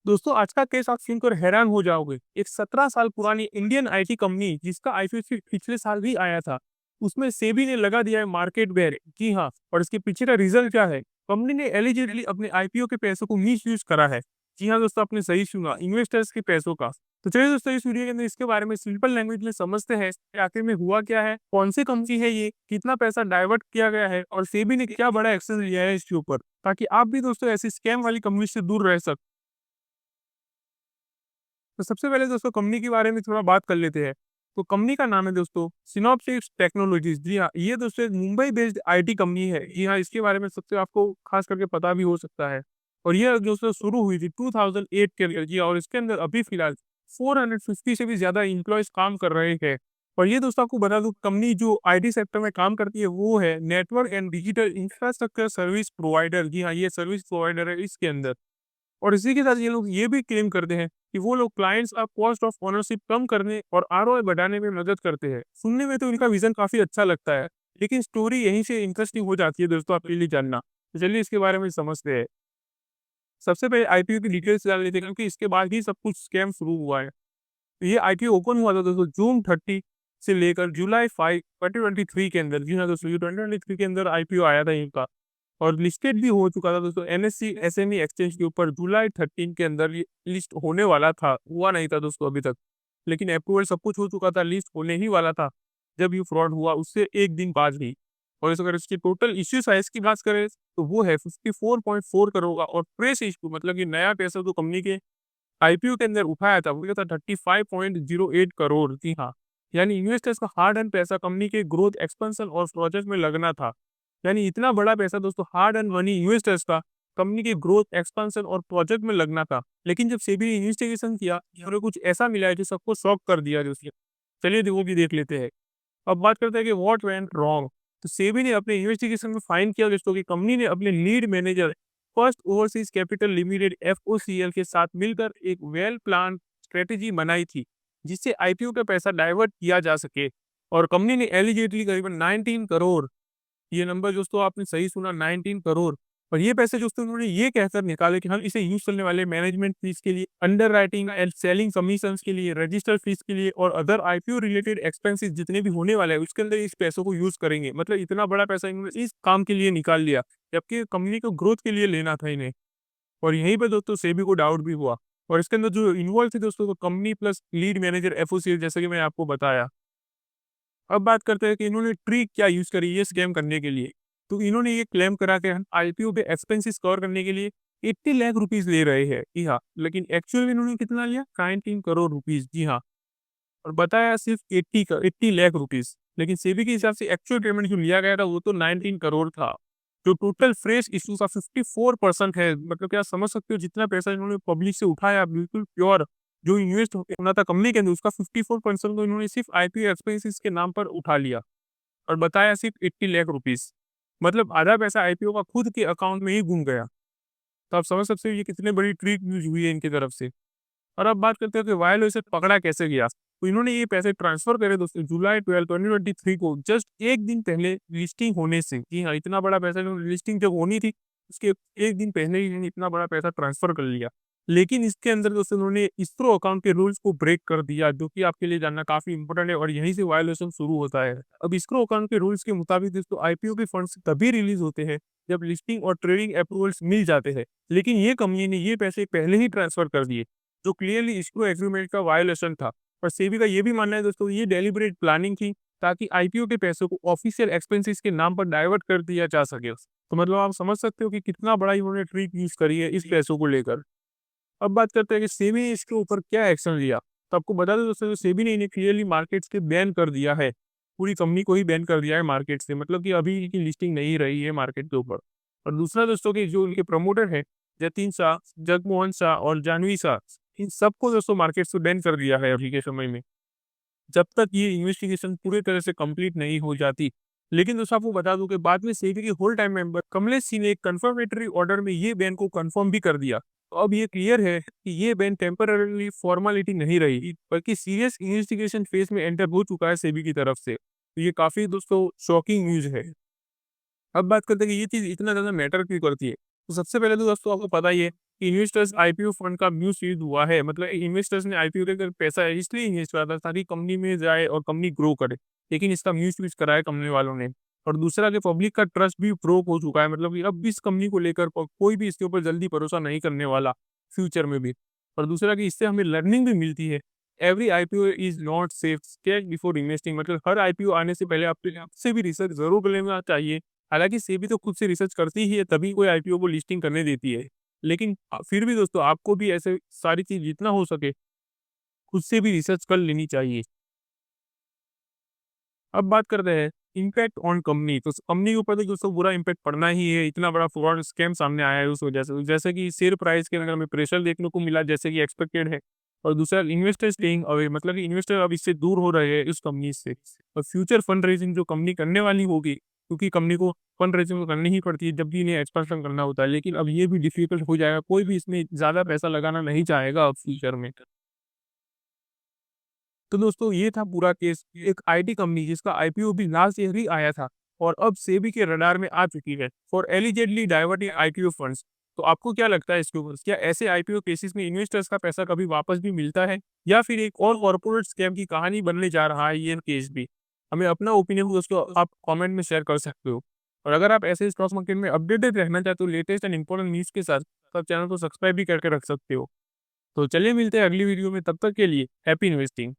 दोस्तों आज का केस आप सुनकर हैरान हो जाओगे। एक 17 साल पुरानी इंडियन आईटी कंपनी जिसका आईपीओ सिर्फ पिछले साल ही आया था, उसमें सेबी ने लगा दिया है मार्केट बैन। जी हाँ, और इसके पीछे का रीजन क्या है? कंपनी ने एलिजिडली अपने आईपीओ के पैसों को मिस यूज करा है। जी हाँ दोस्तों, आपने सही सुना, इन्वेस्टर्स के पैसों का। तो चलिए दोस्तों, इस वीडियो के अंदर इसके बारे में सिंपल लैंग्वेज में समझते हैं कि आखिर में हुआ क्या है, कौन सी कंपनी है ये, कितना पैसा डाइवर्ट किया गया है और सेबी ने क्या बड़ा एक्शन लिया है इसके ऊपर, ताकि आप भी दोस्तों ऐसी स्कैम वाली कंपनी से दूर रह सको। तो सबसे पहले दोस्तों कंपनी के बारे में थोड़ा बात कर लेते हैं। तो कंपनी का नाम है दोस्तों सिनॉप्सिस टेक्नोलॉजीज। जी हाँ, ये दोस्तों एक मुंबई बेस्ड आईटी कंपनी है। जी हाँ, इसके बारे में सबसे आपको खास करके पता भी हो सकता है। और ये दोस्तों शुरू हुई थी 2008 के अंदर। जी हाँ, और इसके अंदर अभी फिलहाल 450 से भी ज्यादा एम्प्लॉयज काम कर रहे हैं। और ये दोस्तों आपको बता दूं, कंपनी जो आईटी सेक्टर में काम करती है वो है network and digital infrastructure service provider. जी हाँ, ये सर्विस प्रोवाइडर है इसके अंदर। और इसी के साथ ये लोग ये भी क्लेम करते हैं कि वो लोग क्लाइंट्स का कॉस्ट ऑफ ओनरशिप कम करने और आरओआई बढ़ाने में मदद करते हैं। सुनने में तो इनका विजन काफी अच्छा लगता है, लेकिन स्टोरी यहीं से इंटरेस्टिंग हो जाती है दोस्तों आपके लिए जानना। तो चलिए इसके बारे में समझते हैं। सबसे पहले आईपीओ की डिटेल्स जान लेते हैं, क्योंकि इसके बाद ही सब कुछ स्कैम शुरू हुआ है। तो ये आईपीओ ओपन हुआ था दोस्तों जून 30 से लेकर जुलाई 5 2023 के अंदर। जी हाँ दोस्तों, ये 2023 के अंदर आईपीओ आया था इनका। और लिस्टेड भी हो चुका था दोस्तों एनएससी एसएमई एक्सचेंज के ऊपर जुलाई 13 के अंदर। ये लिस्ट होने वाला था, हुआ नहीं था दोस्तों अभी तक। लेकिन अप्रूवल सब कुछ हो चुका था, लिस्ट होने ही वाला था जब ये फ्रॉड हुआ उससे एक दिन बाद ही। और अगर इसकी टोटल इश्यू साइज की बात करें तो वो है 54.4 करोड़ का। और फ्रेश इशू मतलब कि नया पैसा जो कंपनी के आईपीओ के अंदर उठाया था वो क्या था, 35.08 करोड़। जी हाँ, यानी इन्वेस्टर्स का हार्ड एंड पैसा कंपनी के ग्रोथ एक्सपेंशन और प्रोजेक्ट में लगना था। यानी इतना बड़ा पैसा दोस्तों, हार्ड एंड मनी इन्वेस्टर्स का कंपनी के ग्रोथ एक्सपेंशन और प्रोजेक्ट में लगना था। लेकिन जब सेबी ने इन्वेस्टिगेशन किया, उन्हें कुछ ऐसा मिला है जो सबको शॉक कर दिया दोस्तों। चलिए वो भी देख लेते हैं। अब बात करते हैं कि व्हाट वेंट रॉन्ग। तो सेबी ने अपने इन्वेस्टिगेशन में फाइंड किया दोस्तों कि कंपनी ने अपने lead manager first overseas capital limited FOCL के साथ मिलकर एक वेल प्लान स्ट्रेटेजी बनाई थी, जिससे आईपीओ का पैसा डाइवर्ट किया जा सके। और कंपनी ने एलिजिबली करीबन 19 करोड़, ये नंबर दोस्तों आपने सही सुना, 19 करोड़। और ये पैसे दोस्तों उन्होंने ये कहकर निकाले कि हम इसे यूज करने वाले मैनेजमेंट फीस के लिए, under writing and selling commission के लिए, रजिस्टर फीस के लिए और अदर आईपीओ रिलेटेड एक्सपेंसेस जितने भी होने वाले हैं उसके अंदर इस पैसों को यूज करेंगे। मतलब इतना बड़ा पैसा इन्होंने इस काम के लिए निकाल लिया, जबकि कंपनी को ग्रोथ के लिए लेना था इन्हें। और यहीं पे दोस्तों सेबी को डाउट भी हुआ। और इसके अंदर जो इन्वॉल्व थे दोस्तों, तो company plus lead manager FOC, जैसे कि मैं आपको बताया। अब बात करते हैं कि इन्होंने ट्रिक क्या यूज करी ये स्कैम करने के लिए। तो इन्होंने ये क्लेम करा कि हम आईपीओ पे एक्सपेंसेस कवर करने के लिए 80 लाख रुपीस ले रहे हैं। जी हाँ, लेकिन एक्चुअल में इन्होंने कितना लिया, 19 करोड़ रुपीस। जी हाँ, और बताया सिर्फ 80 लाख रुपीस। लेकिन सेबी के हिसाब से एक्चुअल पेमेंट जो लिया गया था वो तो 19 करोड़ था। जो टोटल फ्रेश इशू का 54% है। मतलब क्या समझ सकते हो, जितना पैसा इन्होंने पब्लिक से उठाया बिल्कुल प्योर जो इन्वेस्ट होना था कंपनी के अंदर, उसका 54% तो इन्होंने सिर्फ आईपीओ एक्सपेंसेस के नाम पर उठा लिया। और बताया सिर्फ 80 लाख रुपीस। मतलब आधा पैसा आईपीओ का खुद के अकाउंट में ही घूम गया। तो आप समझ सकते हो ये कितनी बड़ी ट्रिक यूज हुई है इनकी तरफ से। और अब बात करते हैं कि वायलेशन पकड़ा कैसे गया। तो इन्होंने ये पैसे ट्रांसफर करे दोस्तों जुलाई 12 2023 को, जस्ट एक दिन पहले लिस्टिंग होने से। जी हाँ, इतना बड़ा पैसा इन्होंने लिस्टिंग जब होनी थी उसके एक दिन पहले ही इन्होंने इतना बड़ा पैसा ट्रांसफर कर लिया। लेकिन इसके अंदर दोस्तों उन्होंने इसरो अकाउंट के रूल्स को ब्रेक कर दिया, जो कि आपके लिए जानना काफी इंपॉर्टेंट है। और यहीं से वायलेशन शुरू होता है। अब इसरो अकाउंट के रूल्स के मुताबिक दोस्तों आईपीओ के फंड्स तभी रिलीज होते हैं जब लिस्टिंग और ट्रेडिंग अप्रूवल्स मिल जाते हैं। लेकिन ये कंपनी ने ये पैसे पहले ही ट्रांसफर कर दिए, जो क्लियरली इसरो एग्रीमेंट का वायलेशन था। और सेबी का ये भी मानना है दोस्तों, ये डेलिबरेट प्लानिंग थी ताकि आईपीओ के पैसों को ऑफिशियल एक्सपेंसेस के नाम पर डाइवर्ट कर दिया जा सके। तो मतलब आप समझ सकते हो कि कितना बड़ा इन्होंने ट्रिक यूज करी है इस पैसों को लेकर। अब बात करते हैं कि सेबी ने इसके ऊपर क्या एक्शन लिया। तो आपको बता दें दोस्तों, सेबी ने इन्हें क्लियरली मार्केट से बैन कर दिया है। पूरी कंपनी को ही बैन कर दिया है मार्केट से, मतलब कि अभी की लिस्टिंग नहीं रही है मार्केट के ऊपर। और दूसरा दोस्तों कि जो उनके प्रमोटर है जतिन शाह, जगमोहन शाह और जानवी शाह, इन सबको दोस्तों मार्केट से बैन कर दिया है अभी के समय में, जब तक ये इन्वेस्टिगेशन पूरी तरह से कंप्लीट नहीं हो जाती। लेकिन दोस्तों आपको बता दूं कि बाद में सेबी के whole time member Kamlesh Singh ने एक कंफर्मेटरी ऑर्डर में ये बैन को कंफर्म भी कर दिया। तो अब ये क्लियर है कि ये बैन टेम्पररी फॉर्मेलिटी नहीं रही, बल्कि सीरियस इन्वेस्टिगेशन फेज में एंटर हो चुका है सेबी की तरफ से। तो ये काफी दोस्तों शॉकिंग न्यूज है। अब बात करते हैं कि ये चीज इतना ज्यादा मैटर क्यों करती है। तो सबसे पहले तो दोस्तों आपको पता ही है इन्वेस्टर्स आईपीओ फंड का मिसयूज़ हुआ है। मतलब इन्वेस्टर्स ने आईपीओ लेकर पैसा इसलिए इन्वेस्ट करा था ताकि कंपनी में जाए और कंपनी ग्रो करे। लेकिन इसका मिसयूज़ करा है कंपनी वालों ने। और दूसरा कि पब्लिक का ट्रस्ट भी ब्रोक हो चुका है। मतलब कि अब इस कंपनी को लेकर कोई भी इसके ऊपर जल्दी भरोसा नहीं करने वाला फ्यूचर में भी। और दूसरा कि इससे हमें लर्निंग भी मिलती है। Every IPO is not safe, check before investing. मतलब हर आईपीओ आने से पहले अपने आप से भी रिसर्च ज़रूर कर लेना चाहिए। हालाँकि सेबी तो खुद से रिसर्च करती ही है, तभी कोई आईपीओ को लिस्टिंग करने देती है। लेकिन फिर भी दोस्तों आपको भी ऐसे सारी चीज़ जितना हो सके, खुद से भी रिसर्च कर लेनी चाहिए। अब बात करते हैं इम्पैक्ट ऑन कंपनी। तो कंपनी के ऊपर तो दोस्तों बुरा इम्पैक्ट पड़ना ही है, इतना बड़ा फ्रॉड स्कैम सामने आया है उस वजह से। जैसे कि शेयर प्राइस के अंदर हमें प्रेशर देखने को मिला जैसे कि एक्सपेक्टेड है। और दूसरा इन्वेस्टर स्टेइंग अवे, मतलब कि इन्वेस्टर अब इससे दूर हो रहे हैं इस कंपनी से। और फ्यूचर फंड रेजिंग जो कंपनी करने वाली होगी, क्योंकि कंपनी को फंड रेजिंग तो करनी ही पड़ती है जब भी इन्हें एक्सपेंशन करना होता है, लेकिन अब ये भी डिफिकल्ट हो जाएगा। कोई भी इसमें ज़्यादा पैसा लगाना नहीं चाहेगा अब फ्यूचर में। तो दोस्तों ये था पूरा केस। एक आईटी कंपनी जिसका आईपीओ भी लास्ट ईयर ही आया था और अब सेबी के रडार में आ चुकी है for allegedly diverting IPO funds. तो आपको क्या लगता है इसके ऊपर? क्या ऐसे आईपीओ केसेस में इन्वेस्टर्स का पैसा कभी वापस भी मिलता है, या फिर एक और कॉर्पोरेट स्कैम की कहानी बनने जा रहा है ये केस भी? हमें अपना ओपिनियन दोस्तों आप कमेंट में शेयर कर सकते हो। और अगर आप ऐसे स्टॉक मार्केट में अपडेटेड रहना चाहते हो लेटेस्ट एंड इंपॉर्टेंट न्यूज़ के साथ, तो आप चैनल को सब्सक्राइब भी करके रख सकते हो। तो चलिए मिलते हैं अगली वीडियो में, तब तक के लिए हैप्पी इन्वेस्टिंग।